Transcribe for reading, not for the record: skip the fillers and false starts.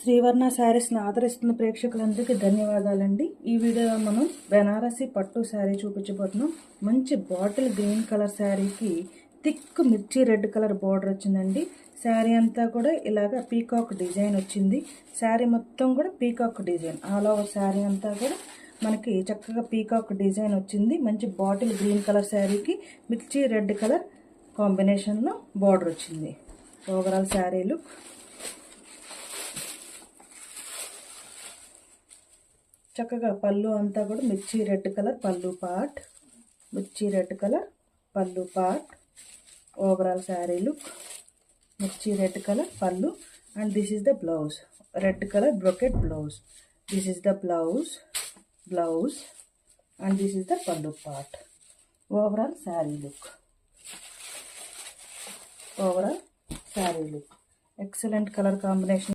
శ్రీవర్ణ శారీస్ని ఆదరిస్తున్న ప్రేక్షకులందరికీ ధన్యవాదాలండి. ఈ వీడియోలో మనం బెనారసి పట్టు శారీ చూపించబోతున్నాం. మంచి బాటిల్ గ్రీన్ కలర్ శారీకి థిక్ మిర్చి రెడ్ కలర్ బోర్డర్ వచ్చిందండి. శారీ అంతా కూడా ఇలాగ పీకాక్ డిజైన్ వచ్చింది. శారీ మొత్తం కూడా peacock design, all over sari అంతా కూడా మనకి చక్కగా పీకాక్ డిజైన్ వచ్చింది. మంచి బాటిల్ గ్రీన్ కలర్ శారీకి మిర్చి రెడ్ కలర్ కాంబినేషన్లో బోర్డర్ వచ్చింది. ఓవరాల్ శారీ లుక్ చక్కగా పళ్ళు అంతా కూడా mirchi red colour pallu part, mirchi red colour pallu part, overall sari look mirchi red colour pallu. And this is the blouse, red colour brocade blouse. This is the blouse and this is the pallu part. Overall sari look, overall sari look excellent colour combination.